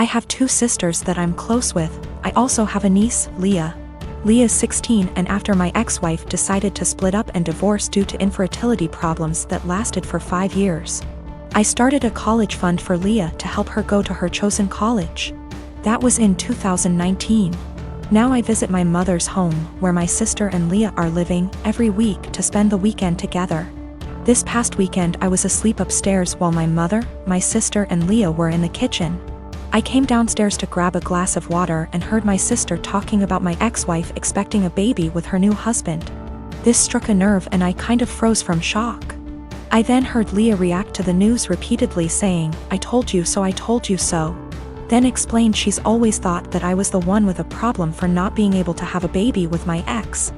have two sisters that I'm close with. I also have a niece, Leah. Leah's 16, and after my ex-wife decided to split up and divorce due to infertility problems that lasted for 5 years, I started a college fund for Leah to help her go to her chosen college. That was in 2019. Now I visit my mother's home, where my sister and Leah are living, every week to spend the weekend together. This past weekend I was asleep upstairs while my mother, my sister and Leah were in the kitchen. I came downstairs to grab a glass of water and heard my sister talking about my ex-wife expecting a baby with her new husband. This struck a nerve and I kind of froze from shock. I then heard Leah react to the news repeatedly saying, "I told you so, I told you so." Then explained she's always thought that I was the one with a problem for not being able to have a baby with my ex,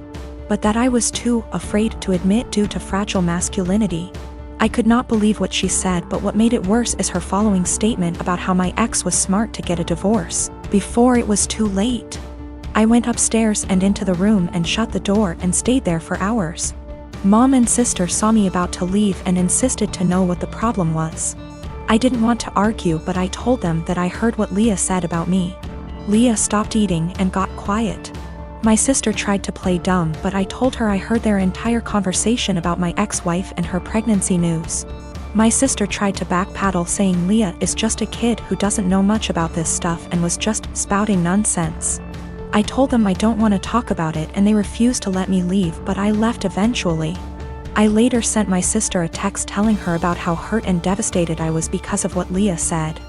but that I was too afraid to admit due to fragile masculinity. I could not believe what she said, but what made it worse is her following statement about how my ex was smart to get a divorce before it was too late. I went upstairs and into the room and shut the door and stayed there for hours. Mom and sister saw me about to leave and insisted to know what the problem was. I didn't want to argue, but I told them that I heard what Leah said about me. Leah stopped eating and got quiet. My sister tried to play dumb, but I told her I heard their entire conversation about my ex-wife and her pregnancy news. My sister tried to backpedal, saying Leah is just a kid who doesn't know much about this stuff and was just spouting nonsense. I told them I don't want to talk about it and they refused to let me leave, but I left eventually. I later sent my sister a text telling her about how hurt and devastated I was because of what Leah said,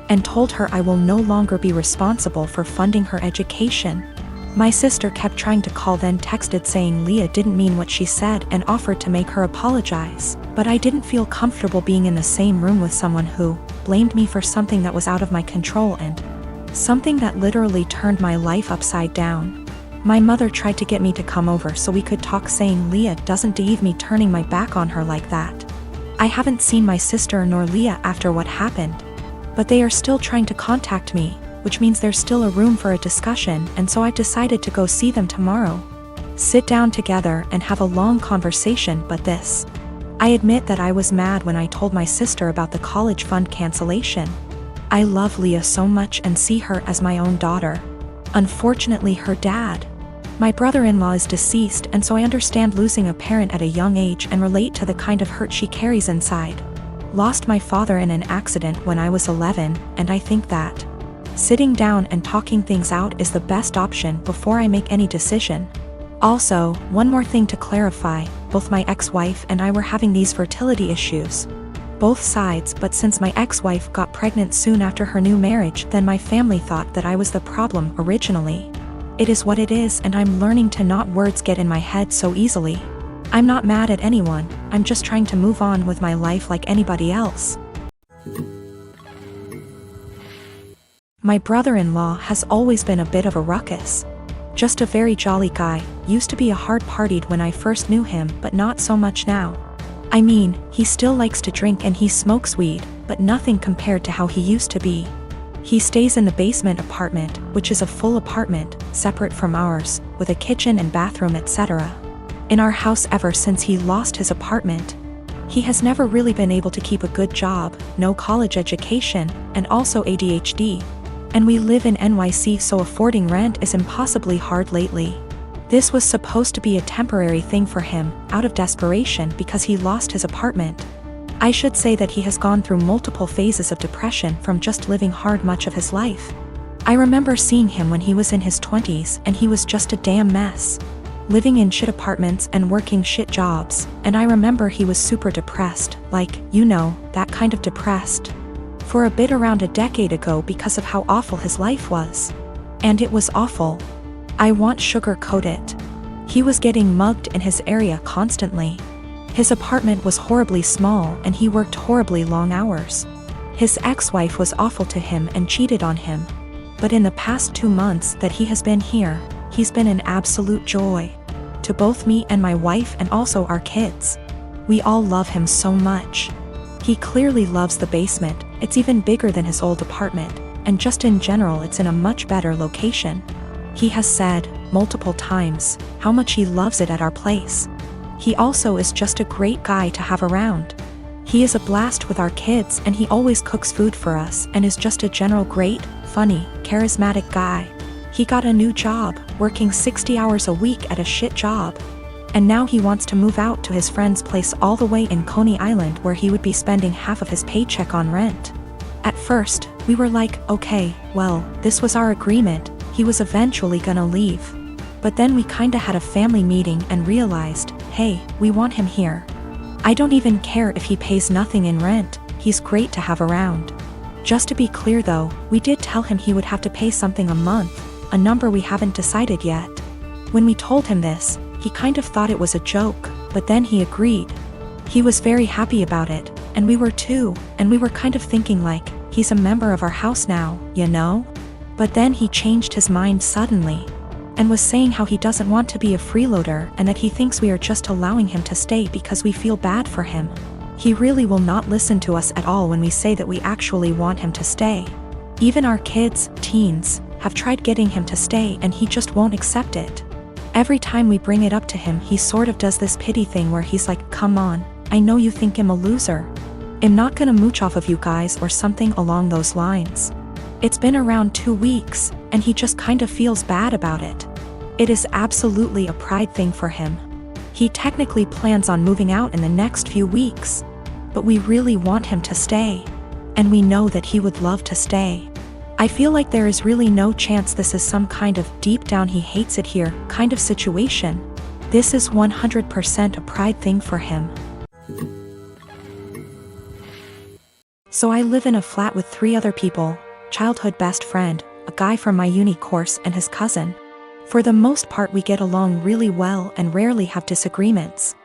and told her I will no longer be responsible for funding her education. My sister kept trying to call, then texted saying Leah didn't mean what she said and offered to make her apologize, but I didn't feel comfortable being in the same room with someone who blamed me for something that was out of my control and something that literally turned my life upside down. My mother tried to get me to come over so we could talk, saying Leah doesn't deserve me turning my back on her like that. I haven't seen my sister nor Leah after what happened, but they are still trying to contact me, which means there's still a room for a discussion, and so I've decided to go see them tomorrow. Sit down together and have a long conversation. But this, I admit that I was mad when I told my sister about the college fund cancellation. I love Leah so much and see her as my own daughter. Unfortunately, her dad, my brother-in-law, is deceased, and so I understand losing a parent at a young age and relate to the kind of hurt she carries inside. Lost my father in an accident when I was 11, and I think that sitting down and talking things out is the best option before I make any decision. Also, one more thing to clarify, both my ex-wife and I were having these fertility issues. Both sides, but since my ex-wife got pregnant soon after her new marriage, then my family thought that I was the problem originally. It is what it is, and I'm learning to not words get in my head so easily. I'm not mad at anyone, I'm just trying to move on with my life like anybody else. My brother-in-law has always been a bit of a ruckus. Just a very jolly guy, used to be a hard-partied when I first knew him, but not so much now. I mean, he still likes to drink and he smokes weed, but nothing compared to how he used to be. He stays in the basement apartment, which is a full apartment, separate from ours, with a kitchen and bathroom, etc. In our house ever since he lost his apartment. He has never really been able to keep a good job, no college education, and also ADHD. And we live in NYC, so affording rent is impossibly hard lately. This was supposed to be a temporary thing for him, out of desperation because he lost his apartment. I should say that he has gone through multiple phases of depression from just living hard much of his life. I remember seeing him when he was in his 20s and he was just a damn mess. Living in shit apartments and working shit jobs, and I remember he was super depressed, like, you know, that kind of depressed. For a bit around a decade ago because of how awful his life was. And it was awful. I won't sugarcoat it. He was getting mugged in his area constantly. His apartment was horribly small and he worked horribly long hours. His ex-wife was awful to him and cheated on him. But in the past 2 months that he has been here, he's been an absolute joy. To both me and my wife and also our kids. We all love him so much. He clearly loves the basement, it's even bigger than his old apartment, and just in general it's in a much better location. He has said, multiple times, how much he loves it at our place. He also is just a great guy to have around. He is a blast with our kids and he always cooks food for us and is just a general great, funny, charismatic guy. He got a new job, working 60 hours a week at a shit job. And now he wants to move out to his friend's place all the way in Coney Island where he would be spending half of his paycheck on rent. At first, we were like, okay, well, this was our agreement, he was eventually gonna leave. But then we kinda had a family meeting and realized, hey, we want him here. I don't even care if he pays nothing in rent, he's great to have around. Just to be clear though, we did tell him he would have to pay something a month, a number we haven't decided yet. When we told him this, he kind of thought it was a joke, but then he agreed. He was very happy about it, and we were too, and we were kind of thinking like, he's a member of our house now, you know? But then he changed his mind suddenly, and was saying how he doesn't want to be a freeloader and that he thinks we are just allowing him to stay because we feel bad for him. He really will not listen to us at all when we say that we actually want him to stay. Even our kids, teens, have tried getting him to stay and he just won't accept it. Every time we bring it up to him, he sort of does this pity thing where he's like, come on, I know you think I'm a loser. I'm not gonna mooch off of you guys or something along those lines. It's been around 2 weeks, and he just kind of feels bad about it. It is absolutely a pride thing for him. He technically plans on moving out in the next few weeks, but we really want him to stay. And we know that he would love to stay. I feel like there is really no chance this is some kind of deep down he hates it here kind of situation. This is 100% a pride thing for him. So I live in a flat with 3 other people, childhood best friend, a guy from my uni course and his cousin. For the most part we get along really well and rarely have disagreements.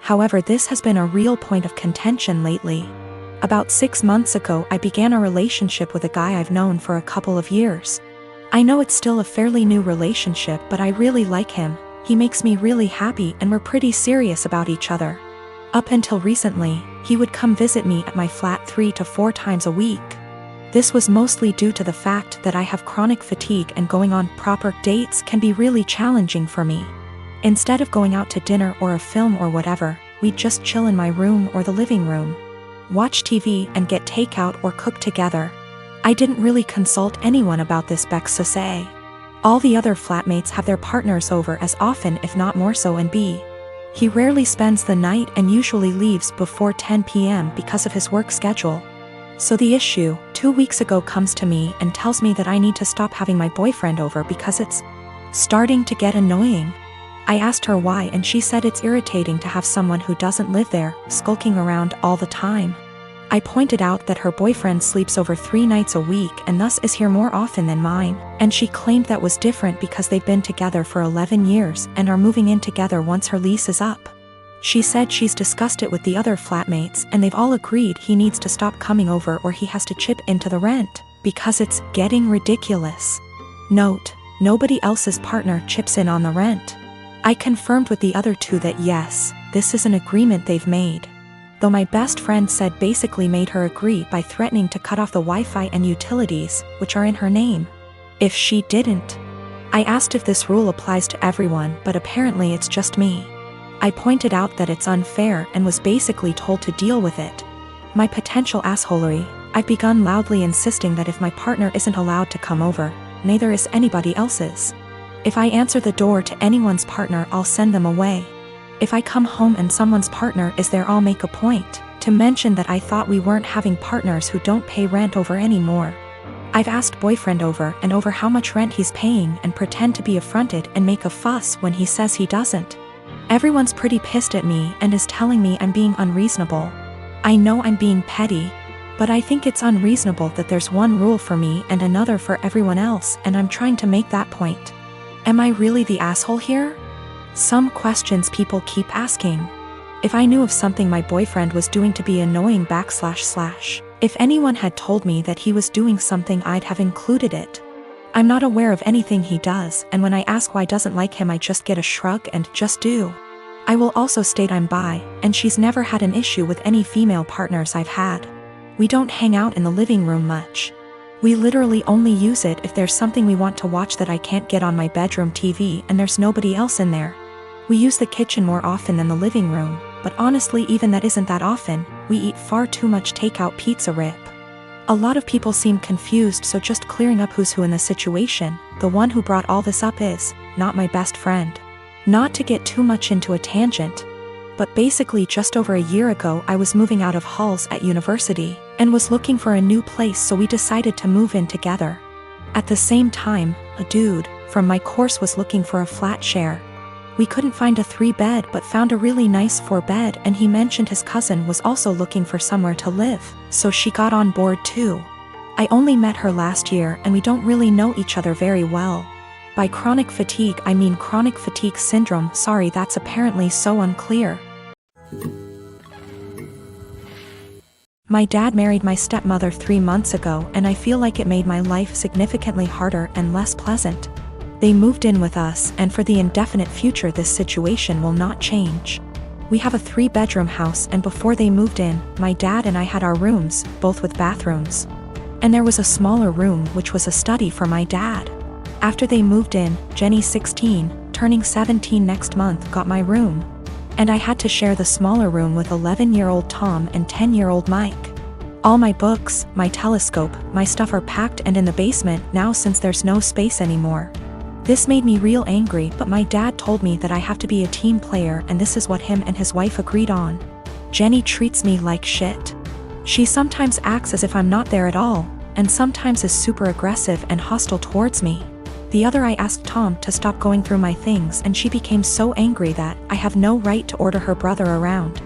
However, this has been a real point of contention lately. About 6 months ago I began a relationship with a guy I've known for a couple of years. I know it's still a fairly new relationship, but I really like him, he makes me really happy and we're pretty serious about each other. Up until recently, he would come visit me at my flat 3 to 4 times a week. This was mostly due to the fact that I have chronic fatigue and going on proper dates can be really challenging for me. Instead of going out to dinner or a film or whatever, we'd just chill in my room or the living room, watch TV and get takeout or cook together. I didn't really consult anyone about this Bex to say. All the other flatmates have their partners over as often if not more so, and B, he rarely spends the night and usually leaves before 10 p.m. because of his work schedule. So the issue, 2 weeks ago, comes to me and tells me that I need to stop having my boyfriend over because it's starting to get annoying. I asked her why and she said it's irritating to have someone who doesn't live there, skulking around all the time. I pointed out that her boyfriend sleeps over 3 nights a week and thus is here more often than mine, and she claimed that was different because they've been together for 11 years and are moving in together once her lease is up. She said she's discussed it with the other flatmates and they've all agreed he needs to stop coming over or he has to chip into the rent, because it's getting ridiculous. Note, nobody else's partner chips in on the rent. I confirmed with the other 2 that yes, this is an agreement they've made. Though my best friend said basically made her agree by threatening to cut off the Wi-Fi and utilities, which are in her name, if she didn't. I asked if this rule applies to everyone, but apparently it's just me. I pointed out that it's unfair and was basically told to deal with it. My potential assholery, I've begun loudly insisting that if my partner isn't allowed to come over, neither is anybody else's. If I answer the door to anyone's partner, I'll send them away. If I come home and someone's partner is there, I'll make a point to mention that I thought we weren't having partners who don't pay rent over anymore. I've asked boyfriend over and over how much rent he's paying and pretend to be affronted and make a fuss when he says he doesn't. Everyone's pretty pissed at me and is telling me I'm being unreasonable. I know I'm being petty, but I think it's unreasonable that there's one rule for me and another for everyone else, and I'm trying to make that point. Am I really the asshole here? Some questions people keep asking. If I knew of something my boyfriend was doing to be annoying / if anyone had told me that he was doing something, I'd have included it. I'm not aware of anything he does, and when I ask why doesn't like him, I just get a shrug and just do. I will also state I'm bi, and she's never had an issue with any female partners I've had. We don't hang out in the living room much. We literally only use it if there's something we want to watch that I can't get on my bedroom TV and there's nobody else in there. We use the kitchen more often than the living room, but honestly even that isn't that often. We eat far too much takeout pizza rip. A lot of people seem confused, so just clearing up who's who in the situation. The one who brought all this up is not my best friend. Not to get too much into a tangent, but basically just over a year ago I was moving out of halls at university and was looking for a new place, so we decided to move in together. At the same time, a dude from my course was looking for a flat share. We couldn't find a 3-bed but found a really nice 4-bed, and he mentioned his cousin was also looking for somewhere to live, so she got on board too. I only met her last year and we don't really know each other very well. By chronic fatigue I mean chronic fatigue syndrome. Sorry, that's apparently so unclear. My dad married my stepmother 3 months ago, and I feel like it made my life significantly harder and less pleasant. They moved in with us, and for the indefinite future this situation will not change. We have a 3-bedroom house, and before they moved in, my dad and I had our rooms, both with bathrooms. And there was a smaller room which was a study for my dad. After they moved in, Jenny, 16, turning 17 next month, got my room. And I had to share the smaller room with 11-year-old Tom and 10-year-old Mike. All my books, my telescope, my stuff are packed and in the basement now since there's no space anymore. This made me real angry, but my dad told me that I have to be a team player, and this is what him and his wife agreed on. Jenny treats me like shit. She sometimes acts as if I'm not there at all, and sometimes is super aggressive and hostile towards me. The other I asked Tom to stop going through my things, and she became so angry that I have no right to order her brother around.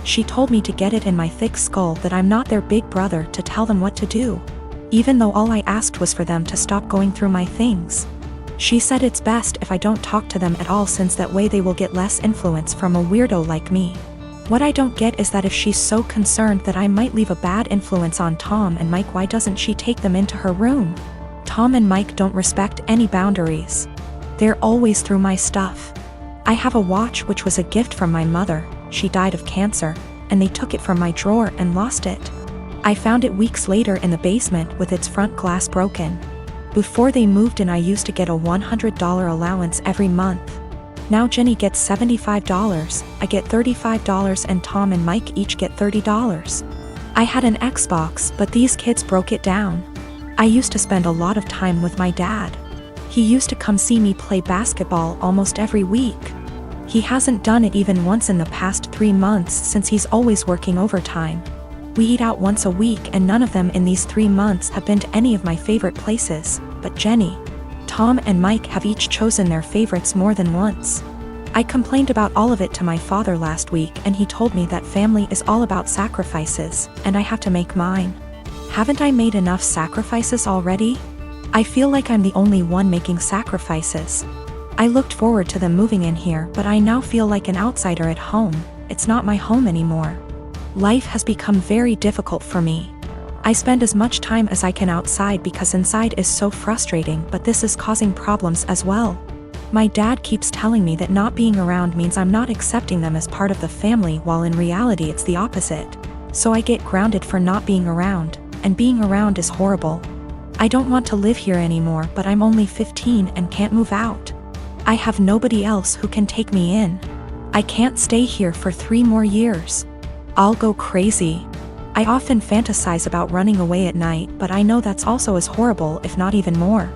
She told me to get it in my thick skull that I'm not their big brother to tell them what to do, even though all I asked was for them to stop going through my things. She said it's best if I don't talk to them at all, since that way they will get less influence from a weirdo like me. What I don't get is that if she's so concerned that I might leave a bad influence on Tom and Mike, why doesn't she take them into her room? Tom and Mike don't respect any boundaries. They're always through my stuff. I have a watch which was a gift from my mother. She died of cancer, and they took it from my drawer and lost it. I found it weeks later in the basement with its front glass broken. Before they moved in I used to get a $100 allowance every month. Now Jenny gets $75, I get $35, and Tom and Mike each get $30. I had an Xbox, but these kids broke it down. I used to spend a lot of time with my dad. He used to come see me play basketball almost every week. He hasn't done it even once in the past 3 months since he's always working overtime. We eat out once a week, and none of them in these 3 months have been to any of my favorite places, but Jenny, Tom and Mike have each chosen their favorites more than once. I complained about all of it to my father last week, and he told me that family is all about sacrifices, and I have to make mine. Haven't I made enough sacrifices already? I feel like I'm the only one making sacrifices. I looked forward to them moving in here, but I now feel like an outsider at home. It's not my home anymore. Life has become very difficult for me. I spend as much time as I can outside because inside is so frustrating, but this is causing problems as well. My dad keeps telling me that not being around means I'm not accepting them as part of the family, while in reality it's the opposite. So I get grounded for not being around, and being around is horrible. I don't want to live here anymore, but I'm only 15 and can't move out. I have nobody else who can take me in. I can't stay here for 3 more years. I'll go crazy. I often fantasize about running away at night, but I know that's also as horrible, if not even more.